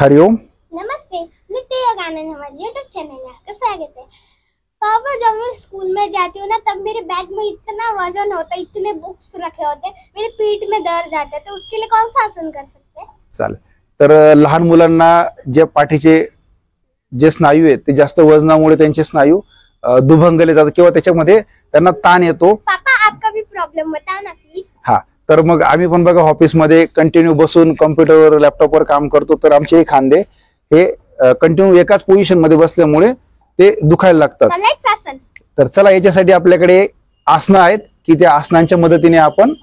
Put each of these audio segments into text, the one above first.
हरिओम। नमस्ते, नित्य योग आनंद हमारे यूट्यूब चैनल में आपका स्वागत है। पापा, जब मैं स्कूल में जाती हूँ ना, तब मेरे बैग में इतना वजन होता है, इतने बुक्स रखे होते हैं, मेरी पीठ में दर्द आता है। तो उसके लिए कौन सा आसन कर सकते हैं? चालेल। तर लहान मुलांना जे पाठीचे जे स्नायू आहेत ते जास्त वजनामुळे त्यांचे स्नायू दुभंगले जातात किंवा त्याच्यामध्ये त्यांना ताण येतो। पापा, आपका भी प्रॉब्लम बताओ ना प्लीज। हा, तर मग आम्ही पण बघा ऑफिसमध्ये कंटिन्यू बसून कॉम्प्युटरवर लॅपटॉपवर काम करतो, तर आमचे खांदे हे कंटिन्यू एकाच पोझिशन मध्ये बसल्यामुळे ते दुखायला लागतात। आसन। तर चला, याच्यासाठी आपल्याकडे आसनं आहेत की त्या आसनांच्या मदतीने आपण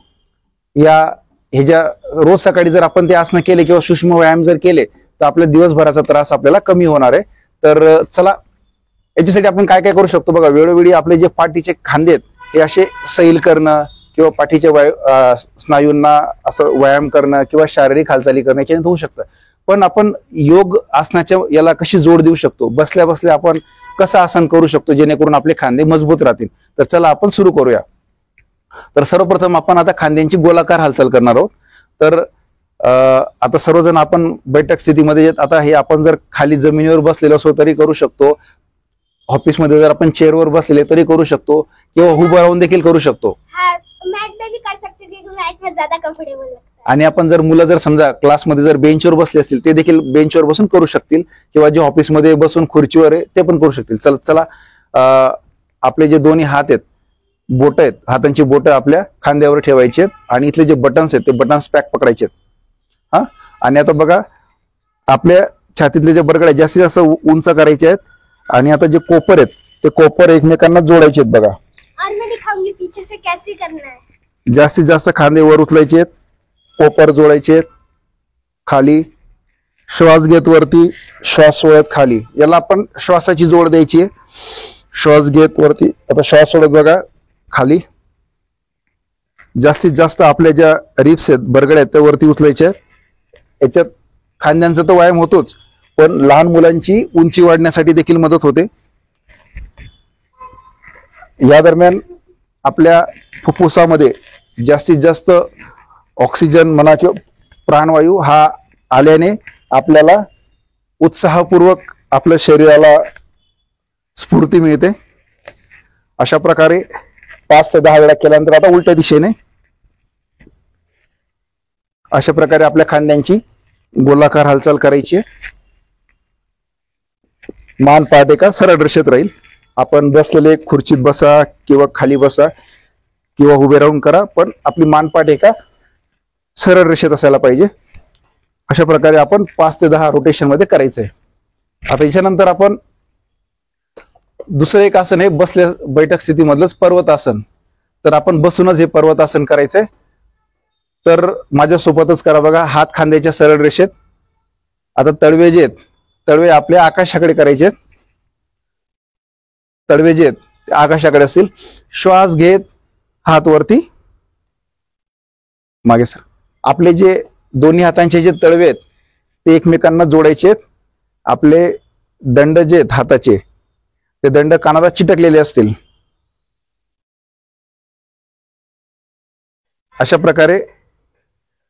हे ज्या रोज सकाळी जर आपण ते आसनं केले किंवा सूक्ष्म व्यायाम जर केले तर आपल्या दिवसभराचा त्रास आपल्याला कमी होणार आहे। तर चला, याच्यासाठी आपण काय काय करू शकतो बघा। वेळोवेळी आपले जे पाठीचे खांदे आहेत हे असे सैल करणं किंवा पाठीच्या स्नायूंना असं व्यायाम करणं किंवा शारीरिक हालचाली करणं याच्याने होऊ शकतं। पण आपण योग आसनाच्या याला कशी जोड देऊ शकतो, बसल्या बसल्या आपण कसं आसन करू शकतो जेणेकरून आपले खांदे मजबूत राहतील। तर चला आपण सुरू करूया। तर सर्वप्रथम आपण आता खांद्यांची गोलाकार हालचाल करणार आहोत। तर आता सर्वजण आपण बैठक स्थितीमध्ये येत, आता हे आपण जर खाली जमिनीवर बसलेलो असो तरी करू शकतो, ऑफिसमध्ये जर आपण चेअरवर बसलेले तरी करू शकतो किंवा उभं राहून देखील करू शकतो। मैट में भी कर सकते हैं क्योंकि मैट में ज्यादा कंफर्टेबल लगता है। आणि आपण जर मुलं जर समजा क्लासमध्ये जर बेंचवर बसले असतील ते देखील बेंचवर बसून करू शकतील किंवा जे ऑफिसमध्ये बसून खुर्चीवर आहे ते पण करू शकतील। चला, आपले जे दोन्ही हात आहेत, बोट आहेत, हातांची बोट आपल्या खांद्यावर ठेवायची आहेत आणि इथले जे बटन्स आहेत ते बटन्स पॅक पकडायचे आहेत। हा, आणि आता बघा आपल्या छातीतले जे बरगड आहेत जास्तीत जास्त उंच करायचे आहेत आणि आता जे कोपर आहेत ते कोपर एकमेकांना जोडायचे आहेत बघा। और मैं दिखाऊंगी पीछे से कैसे करना है। जास्तीत जास्त खांदे वर उचलायचे आहेत, कोपर जोडायचे आहेत, खाली श्वास घेत वरती, श्वास सोडत खाली, याला आपण श्वासाची जोड द्यायची आहे। श्वास घेत वरती, आता श्वास सोडत बघा खाली। जास्तीत जास्त आपल्या ज्या रिप्स आहेत, बरगड आहेत, त्या वरती उचलायचे आहेत। याच्यात खांद्यांचा तर व्यायाम होतोच, पण लहान मुलांची उंची वाढण्यासाठी देखील मदत होते। या दरम्यान आपल्या फुफ्फुसामध्ये जास्तीत जास्त ऑक्सिजन म्हणा किंवा प्राणवायू हा आल्याने आपल्याला उत्साहपूर्वक आपल्या शरीराला स्फूर्ती मिळते। अशा प्रकारे 5 ते 10 वेळा केल्यानंतर आता उलट्या दिशेने अशा प्रकारे आपल्या खांद्यांची गोलाकार हालचाल करायची आहे। मान पाठ एका सरळ रेषेत राहील। आपण बसलेले खुर्चीत बसा किंवा खाली बसा किंवा उभे राहून करा, पण आपली मानपाठ एका सरळ रेषेत असायला पाहिजे। अशा प्रकारे आपण 5 ते 10 रोटेशन मध्ये करायचंय। आता याच्यानंतर आपण दुसरं एक आसन आहे बसल्या बैठक स्थितीमधलंच पर्वतासन। तर आपण बसूनच हे पर्वतासन करायचंय। तर माझ्या सोबतच करा बघा, हात खांद्याच्या सरळ रेषेत। आता तळवे जे आहेत, तळवे आपल्या आकाशाकडे करायचे आहेत। तळवे जे आहेत ते आकाशाकडे असतील। श्वास घेत हात वरती मागे सर, आपले जे दोन्ही हातांचे जे तळवे आहेत ते एकमेकांना जोडायचे आहेत। आपले दंड जे आहेत हाताचे ते दंड कानाला चिटकलेले असतील। अशा प्रकारे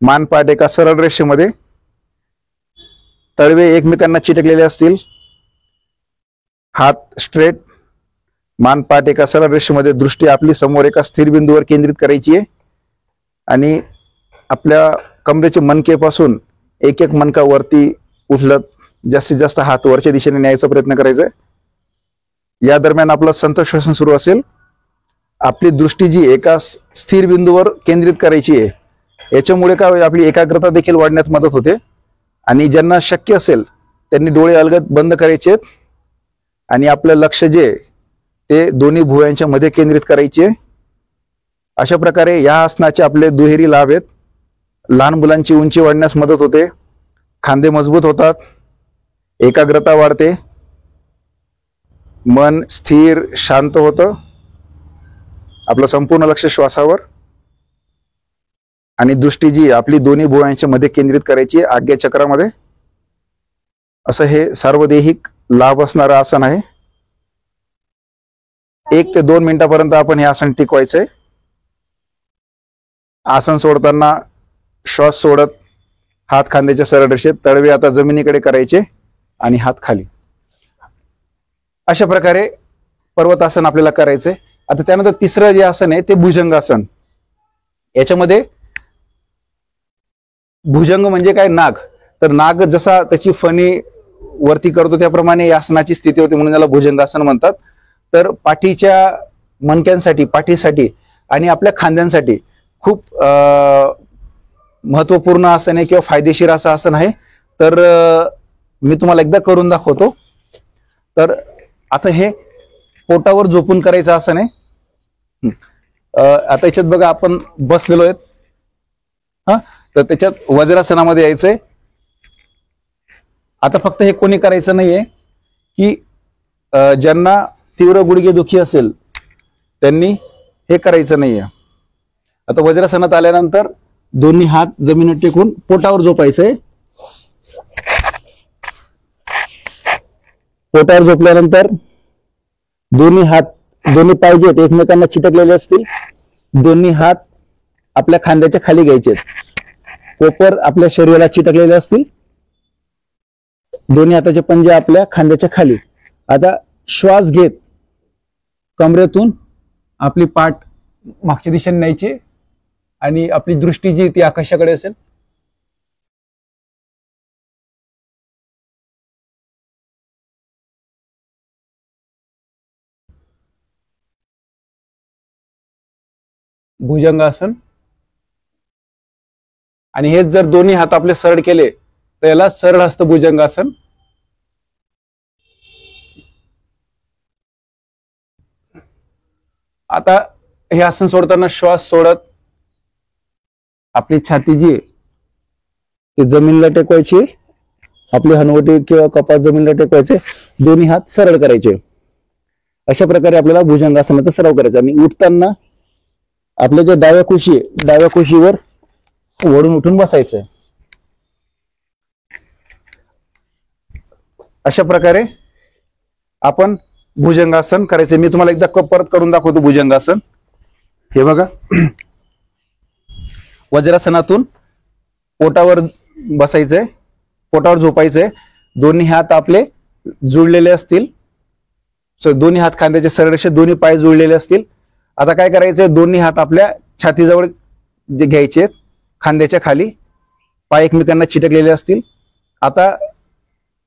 मानपाठ एका सरळ रेषेमध्ये, तळवे एकमेकांना चिटकलेले असतील, हात स्ट्रेट, मानपाठ एका सरळ रेषेमध्ये, दृष्टी आपली समोर एका स्थिर बिंदूवर केंद्रित करायची आहे आणि आपल्या कमरेच्या मणकेपासून एक एक मणका वरती उचलत जास्तीत जास्त हात वरच्या दिशेने न्यायचा प्रयत्न करायचा आहे। या दरम्यान आपलं संतोष श्वसन सुरू असेल। आपली दृष्टी जी एका स्थिर बिंदूवर केंद्रित करायची आहे, याच्यामुळे काय आपली एकाग्रता देखील वाढण्यात मदत होते। आणि ज्यांना शक्य असेल त्यांनी डोळे अलगद बंद करायचे आहेत आणि आपलं लक्ष जे ते दोन्ही भुवयांच्या मध्ये केंद्रित करायचे। अशा प्रकारे या आसनाचे आपले दुहेरी लाभ आहेत। लहान मुलांची उंची वाढण्यास मदत होते, खांदे मजबूत होतात, एकाग्रता वाढते, मन स्थिर शांत होतं, आपलं संपूर्ण लक्ष श्वासावर आणि दृष्टी जी आपली दोन्ही भुवयांच्या मध्ये केंद्रित करायची आज्ञा चक्रामध्ये। असं हे सार्वदेहिक लाभ असणारं आसन आहे। 1 ते 2 मिनिटापर्यंत आपण हे आसन टिकवायचंय। आसन सोडताना श्वास सोडत हात खांद्याच्या सरळ रेषेत, तळवे आता जमिनीकडे करायचे आणि हात खाली. अशा प्रकारे पर्वतासन आपल्याला करायचंय. आता त्यानंतर तिसरं जे आसन आहे ते भुजंगासन. याच्यामध्ये भुजंग म्हणजे काय, नाग. तर नाग जसा त्याची फणी वरती करतो त्याप्रमाणे या आसनाची स्थिती होती, म्हणून याला भुजंगासन म्हणतात. तर पाठीच्या मणक्यांसाठी, पाठीसाठी आणि आपल्या खांद्यांसाठी खूप महत्वपूर्ण आसन आहे किंवा फायदेशीर असं आसन आहे. तर मी तुम्हाला एकदा करून दाखवतो. तर आता हे पोटावर झोपून करायचं आसन आहे. आता याच्यात बघा आपण बसलेलो आहेत. तर त्याच्यात वज्रासनामध्ये यायचंय. आता फक्त हे कोणी करायचं नाहीये की ज्यांना तीव्र गुडघेदुखी असेल त्यांनी हे करायचं नाहीये. आता वज्रासनात आल्यानंतर दोन्ही हात जमिनीत टेकून पोटावर झोपायचंय. पोटावर झोपल्यानंतर दोन्ही पाय जे आहेत एकमेकांना चिटकलेले असतील. दोन्ही हात आपल्या खांद्याच्या खाली घ्यायचे. कोपर आपल्या शरीराला चिटकलेले असतील. दोन्ही हाताचे पंजे आपल्या खांद्याच्या खाली. आता श्वास घेत कमरेतून आपली पाठ मागच्या दिशेने न्यायची आणि आपली दृष्टी जी ती आकाशाकडे असेल. भुजंगासन. आणि हेच जर दोन्ही हात आपले सरळ केले तर याला सरळ हस्त भुजंगासन. आता हे आसन सोडताना श्वास सोडत आपली छाती जी ती जमिनीला टेकवायची. आपली हनवटी किंवा कपाळ जमिनीला टेकवायचे. दोन्ही हात सरळ करायचे. अशा प्रकारे आपल्याला भुजंगासनाचा सराव करायचा. आणि उठताना आपल्या ज्या डाव्या कुशीवर वळून उठून बसायचंय. अशा प्रकारे आपण भुजंगासन करायचे. मी तुम्हाला एकदा परत करून दाखवतो भुजंगासन. हे बघा, वज्रासनातून पोटावर बसायचंय, पोटावर झोपायचंय. दोन्ही हात आपले जुळलेले असतील. दोन्ही हात खांद्याच्या सरळ रेषेत, दोन्ही पाय जुळलेले असतील. आता काय करायचंय, दोन्ही हात आपल्या छातीजवळ जे घ्यायचे, खांद्याच्या खाली, पाय एकमेकांना चिटकलेले असतील. आता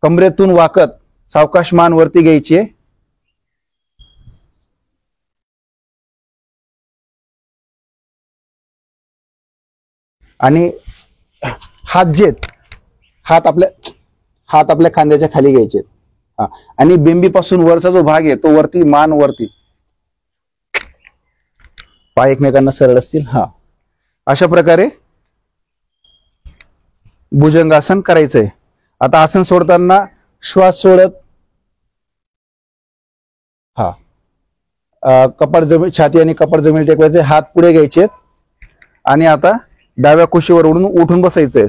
कमरेतून वाकत सावकाश मान वरती घ्यायची आहे. आणि हात आपल्या खांद्याच्या खाली घ्यायचे. आणि बिंबीपासून वरचा जो भाग आहे तो वरती, मान वरती, पाय एकमेकांना सरळ असतील. अशा प्रकारे भुजंगासन करायचंय. आता आसन सोडताना श्वास सोडत कपाळ जमीन, छाती आणि कपाळ जमीन टेकवायचे. हात पुढे घ्यायचे आणि आता डाव्या कुशीवर उठून बसायचंय.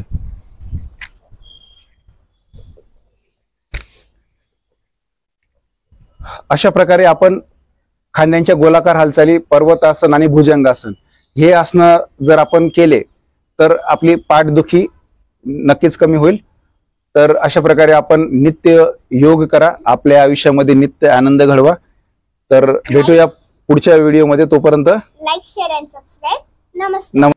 अशा प्रकारे आपण खांद्यांच्या गोलाकार हालचाली, पर्वतासन आणि भुजंगासन हे आसन जर आपण केले तर आपली पाठदुखी नक्कीच कमी होईल. तर अशा प्रकारे आपण नित्य योग करा. आपल्या आयुष्यामध्ये नित्य आनंद घडवा. तर भेटूया पुढच्या व्हिडिओमध्ये. तोपर्यंत लाईक, शेअर अँड सबस्क्राईब. नमस्कार.